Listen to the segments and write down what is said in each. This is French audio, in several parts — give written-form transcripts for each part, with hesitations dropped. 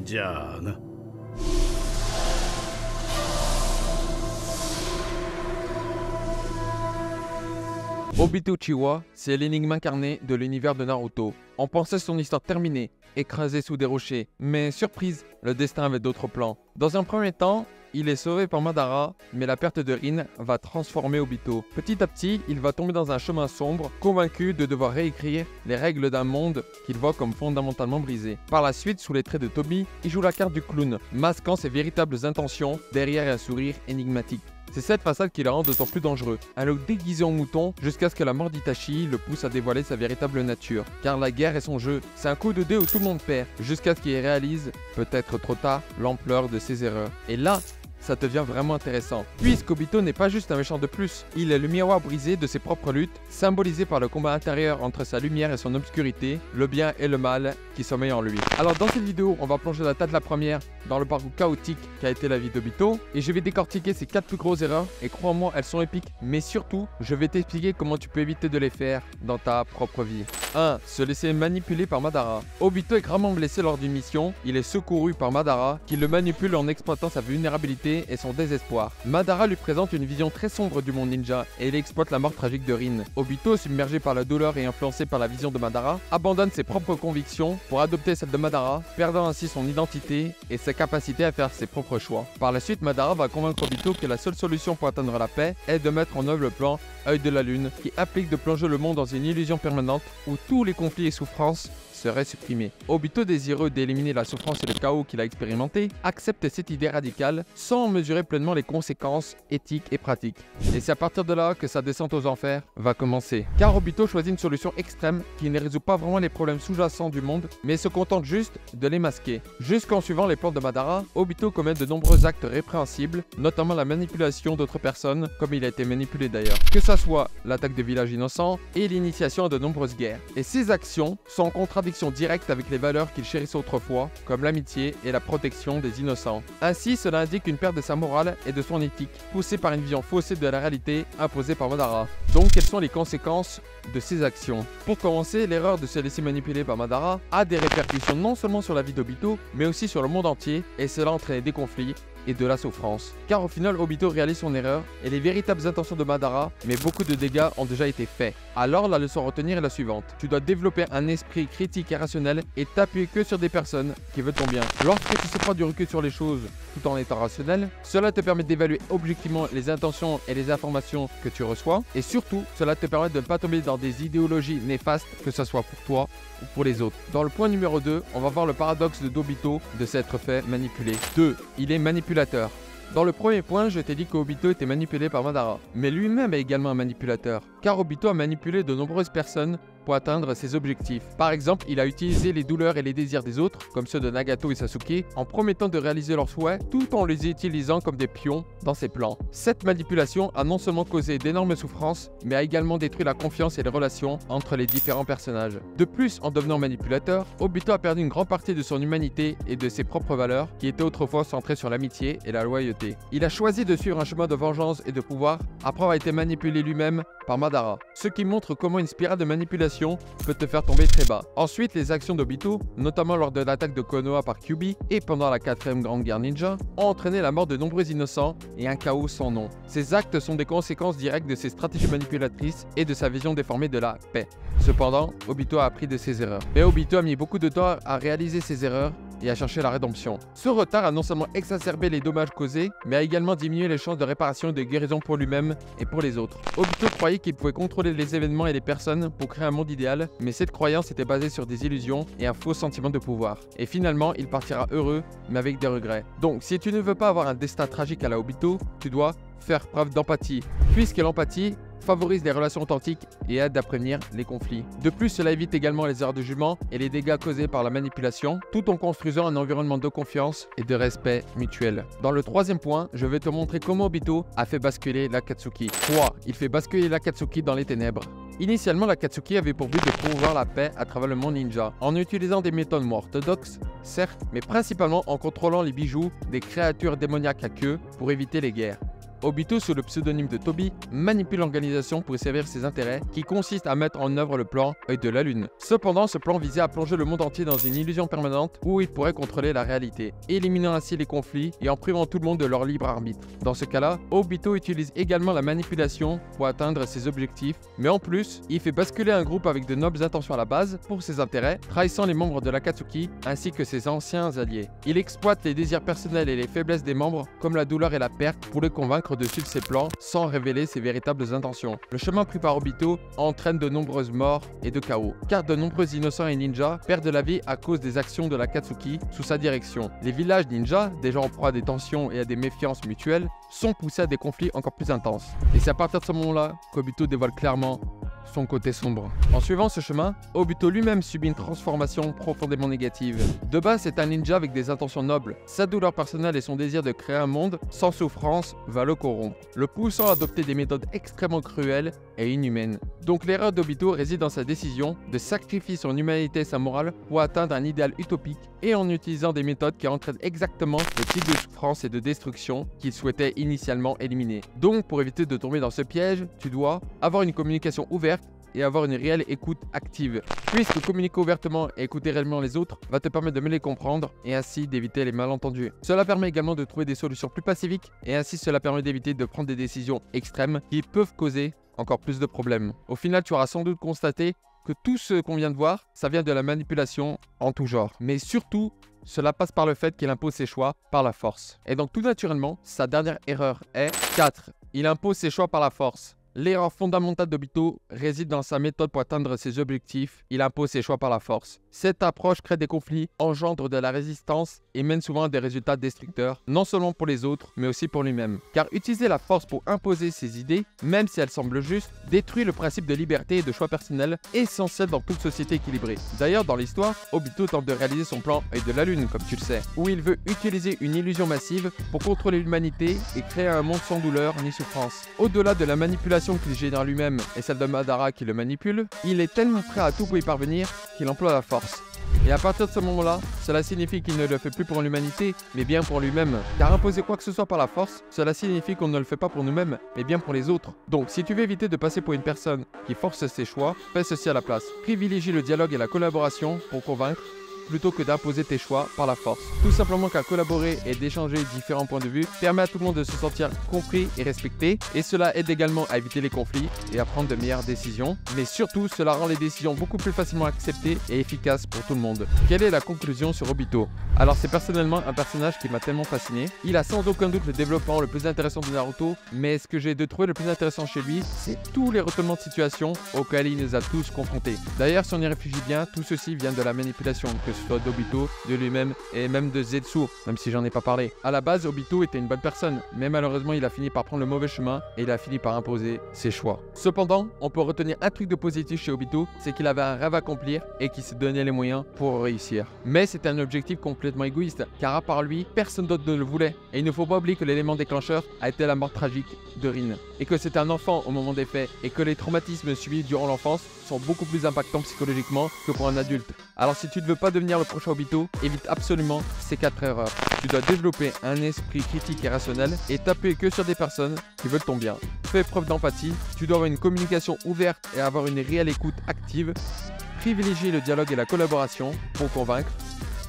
じゃあな。Obito Uchiwa, c'est l'énigme incarnée de l'univers de Naruto. On pensait son histoire terminée, écrasée sous des rochers, mais surprise, le destin avait d'autres plans. Dans un premier temps, il est sauvé par Madara, mais la perte de Rin va transformer Obito. Petit à petit, il va tomber dans un chemin sombre, convaincu de devoir réécrire les règles d'un monde qu'il voit comme fondamentalement brisé. Par la suite, sous les traits de Toby, il joue la carte du clown, masquant ses véritables intentions derrière un sourire énigmatique. C'est cette façade qui le rend d'autant plus dangereux. Un look déguisé en mouton jusqu'à ce que la mort d'Itachi le pousse à dévoiler sa véritable nature. Car la guerre est son jeu, c'est un coup de dé où tout le monde perd, jusqu'à ce qu'il réalise, peut-être trop tard, l'ampleur de ses erreurs. Et là, ça devient vraiment intéressant. Puisqu'Obito n'est pas juste un méchant de plus, il est le miroir brisé de ses propres luttes, symbolisé par le combat intérieur entre sa lumière et son obscurité, le bien et le mal qui sommeillent en lui. Alors dans cette vidéo, on va plonger la tête de la première dans le parcours chaotique qu'a été la vie d'Obito, et je vais décortiquer ses 4 plus grosses erreurs, et crois-moi, elles sont épiques, mais surtout, je vais t'expliquer comment tu peux éviter de les faire dans ta propre vie. 1. Se laisser manipuler par Madara. Obito est gravement blessé lors d'une mission, il est secouru par Madara, qui le manipule en exploitant sa vulnérabilité et son désespoir. Madara lui présente une vision très sombre du monde ninja, et il exploite la mort tragique de Rin. Obito, submergé par la douleur et influencé par la vision de Madara, abandonne ses propres convictions pour adopter celle de Madara, perdant ainsi son identité et sa capacité à faire ses propres choix. Par la suite, Madara va convaincre Obito que la seule solution pour atteindre la paix est de mettre en œuvre le plan Œil de la Lune, qui implique de plonger le monde dans une illusion permanente où tous les conflits et souffrances seraient supprimés. Obito, désireux d'éliminer la souffrance et le chaos qu'il a expérimenté, accepte cette idée radicale sans mesurer pleinement les conséquences éthiques et pratiques. Et c'est à partir de là que sa descente aux enfers va commencer. Car Obito choisit une solution extrême qui ne résout pas vraiment les problèmes sous-jacents du monde, mais se contente juste de les masquer. Jusqu'en suivant les plans de Madara, Obito commet de nombreux actes répréhensibles, notamment la manipulation d'autres personnes, comme il a été manipulé d'ailleurs. Que ça soit l'attaque de villages innocents et l'initiation à de nombreuses guerres. Et ces actions sont en contradiction directe avec les valeurs qu'il chérissait autrefois, comme l'amitié et la protection des innocents. Ainsi, cela indique une perte de sa morale et de son éthique, poussée par une vision faussée de la réalité imposée par Madara. Donc, quelles sont les conséquences de ces actions? Pour commencer, l'erreur de se laisser manipuler par Madara a des répercussions non seulement sur la vie d'Obito, mais aussi sur le monde entier, et cela entraîne des conflits et de la souffrance. Car au final, Obito réalise son erreur et les véritables intentions de Madara, mais beaucoup de dégâts ont déjà été faits. Alors la leçon à retenir est la suivante. Tu dois développer un esprit critique et rationnel et t'appuyer que sur des personnes qui veulent ton bien. Lorsque tu sais prendre du recul sur les choses tout en étant rationnel, cela te permet d'évaluer objectivement les intentions et les informations que tu reçois, et surtout, cela te permet de ne pas tomber dans des idéologies néfastes, que ce soit pour toi ou pour les autres. Dans le point numéro 2, on va voir le paradoxe d'Obito de s'être fait manipuler. 2. Il est manipulateur. Dans le premier point, je t'ai dit qu'Obito était manipulé par Madara, mais lui-même est également un manipulateur, car Obito a manipulé de nombreuses personnes pour atteindre ses objectifs. Par exemple, il a utilisé les douleurs et les désirs des autres, comme ceux de Nagato et Sasuke, en promettant de réaliser leurs souhaits, tout en les utilisant comme des pions dans ses plans. Cette manipulation a non seulement causé d'énormes souffrances, mais a également détruit la confiance et les relations entre les différents personnages. De plus, en devenant manipulateur, Obito a perdu une grande partie de son humanité et de ses propres valeurs, qui étaient autrefois centrées sur l'amitié et la loyauté. Il a choisi de suivre un chemin de vengeance et de pouvoir, après avoir été manipulé lui-même par Madara, ce qui montre comment une spirale de manipulation peut te faire tomber très bas. Ensuite, les actions d'Obito, notamment lors de l'attaque de Konoha par Kyuubi et pendant la 4e Grande Guerre Ninja, ont entraîné la mort de nombreux innocents et un chaos sans nom. Ces actes sont des conséquences directes de ses stratégies manipulatrices et de sa vision déformée de la paix. Cependant, Obito a appris de ses erreurs. Mais Obito a mis beaucoup de temps à réaliser ses erreurs et à chercher la rédemption. Ce retard a non seulement exacerbé les dommages causés, mais a également diminué les chances de réparation et de guérison pour lui-même et pour les autres. Obito croyait qu'il pouvait contrôler les événements et les personnes pour créer un monde idéal, mais cette croyance était basée sur des illusions et un faux sentiment de pouvoir. Et finalement, il partira heureux, mais avec des regrets. Donc, si tu ne veux pas avoir un destin tragique à la Obito, tu dois faire preuve d'empathie, puisque l'empathie favorise les relations authentiques et aide à prévenir les conflits. De plus, cela évite également les erreurs de jugement et les dégâts causés par la manipulation, tout en construisant un environnement de confiance et de respect mutuel. Dans le 3e point, je vais te montrer comment Obito a fait basculer l'Akatsuki. 3. Il fait basculer l'Akatsuki dans les ténèbres. Initialement, l'Akatsuki avait pour but de promouvoir la paix à travers le monde ninja, en utilisant des méthodes moins orthodoxes, certes, mais principalement en contrôlant les bijoux des créatures démoniaques à queue pour éviter les guerres. Obito, sous le pseudonyme de Toby, manipule l'organisation pour y servir ses intérêts, qui consiste à mettre en œuvre le plan Œil de la Lune. Cependant, ce plan visait à plonger le monde entier dans une illusion permanente où il pourrait contrôler la réalité, éliminant ainsi les conflits et en privant tout le monde de leur libre arbitre. Dans ce cas-là, Obito utilise également la manipulation pour atteindre ses objectifs, mais en plus, il fait basculer un groupe avec de nobles intentions à la base pour ses intérêts, trahissant les membres de l'Akatsuki ainsi que ses anciens alliés. Il exploite les désirs personnels et les faiblesses des membres, comme la douleur et la perte, pour les convaincre de suivre ses plans sans révéler ses véritables intentions. Le chemin pris par Obito entraîne de nombreuses morts et de chaos, car de nombreux innocents et ninjas perdent la vie à cause des actions de l'Akatsuki sous sa direction. Les villages ninjas, déjà en proie à des tensions et à des méfiances mutuelles, sont poussés à des conflits encore plus intenses. Et c'est à partir de ce moment-là qu'Obito dévoile clairement son côté sombre. En suivant ce chemin, Obito lui-même subit une transformation profondément négative. De base, c'est un ninja avec des intentions nobles. Sa douleur personnelle et son désir de créer un monde sans souffrance va le corrompre, le poussant à adopter des méthodes extrêmement cruelles et inhumaines. Donc l'erreur d'Obito réside dans sa décision de sacrifier son humanité et sa morale pour atteindre un idéal utopique et en utilisant des méthodes qui entraînent exactement le type de souffrance et de destruction qu'il souhaitait initialement éliminer. Donc pour éviter de tomber dans ce piège, tu dois avoir une communication ouverte et avoir une réelle écoute active. Puisque communiquer ouvertement et écouter réellement les autres va te permettre de mieux les comprendre et ainsi d'éviter les malentendus. Cela permet également de trouver des solutions plus pacifiques et ainsi cela permet d'éviter de prendre des décisions extrêmes qui peuvent causer encore plus de problèmes. Au final, tu auras sans doute constaté que tout ce qu'on vient de voir, ça vient de la manipulation en tout genre. Mais surtout, cela passe par le fait qu'il impose ses choix par la force. Et donc tout naturellement, sa dernière erreur est 4. Il impose ses choix par la force. L'erreur fondamentale d'Obito réside dans sa méthode pour atteindre ses objectifs. Il impose ses choix par la force. Cette approche crée des conflits, engendre de la résistance et mène souvent à des résultats destructeurs, non seulement pour les autres, mais aussi pour lui-même. Car utiliser la force pour imposer ses idées, même si elles semblent justes, détruit le principe de liberté et de choix personnel essentiel dans toute société équilibrée. D'ailleurs, dans l'histoire, Obito tente de réaliser son plan Œil de la Lune, comme tu le sais, où il veut utiliser une illusion massive pour contrôler l'humanité et créer un monde sans douleur ni souffrance. Au-delà de la manipulation qu'il génère lui-même et celle de Madara qui le manipule, il est tellement prêt à tout pour y parvenir qu'il emploie la force. Et à partir de ce moment-là, cela signifie qu'il ne le fait plus pour l'humanité, mais bien pour lui-même. Car imposer quoi que ce soit par la force, cela signifie qu'on ne le fait pas pour nous-mêmes, mais bien pour les autres. Donc si tu veux éviter de passer pour une personne qui force ses choix, fais ceci à la place. Privilégie le dialogue et la collaboration pour convaincre, plutôt que d'imposer tes choix par la force. Tout simplement car collaborer et d'échanger différents points de vue permet à tout le monde de se sentir compris et respecté, et cela aide également à éviter les conflits et à prendre de meilleures décisions, mais surtout cela rend les décisions beaucoup plus facilement acceptées et efficaces pour tout le monde. Quelle est la conclusion sur Obito? Alors c'est personnellement un personnage qui m'a tellement fasciné. Il a sans aucun doute le développement le plus intéressant de Naruto, mais ce que j'ai de trouver le plus intéressant chez lui, c'est tous les retournements de situation auxquels il nous a tous confrontés. D'ailleurs, si on y réfléchit bien, tout ceci vient de la manipulation, que ce soit d'Obito, de lui-même et même de Zetsu, même si j'en ai pas parlé. À la base, Obito était une bonne personne, mais malheureusement il a fini par prendre le mauvais chemin et il a fini par imposer ses choix. Cependant, on peut retenir un truc de positif chez Obito, c'est qu'il avait un rêve à accomplir et qu'il se donnait les moyens pour réussir. Mais c'était un objectif complètement égoïste, car à part lui, personne d'autre ne le voulait. Et il ne faut pas oublier que l'élément déclencheur a été la mort tragique de Rin, et que c'était un enfant au moment des faits, et que les traumatismes subis durant l'enfance sont beaucoup plus impactants psychologiquement que pour un adulte. Alors si tu ne veux pas devenir le prochain Obito, évite absolument ces 4 erreurs. Tu dois développer un esprit critique et rationnel et taper que sur des personnes qui veulent ton bien. Fais preuve d'empathie, tu dois avoir une communication ouverte et avoir une réelle écoute active. Privilégier le dialogue et la collaboration pour convaincre,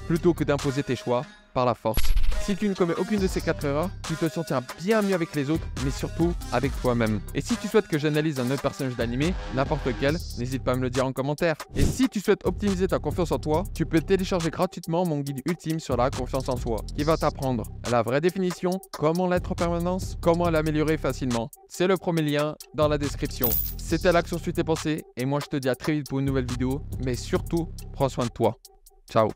plutôt que d'imposer tes choix par la force. Si tu ne commets aucune de ces 4 erreurs, tu te sentiras bien mieux avec les autres, mais surtout avec toi-même. Et si tu souhaites que j'analyse un autre personnage d'animé, n'importe lequel, n'hésite pas à me le dire en commentaire. Et si tu souhaites optimiser ta confiance en toi, tu peux télécharger gratuitement mon guide ultime sur la confiance en soi, qui va t'apprendre la vraie définition, comment l'être en permanence, comment l'améliorer facilement. C'est le premier lien dans la description. C'était l'Action Suite et Pensée, et moi je te dis à très vite pour une nouvelle vidéo, mais surtout, prends soin de toi. Ciao.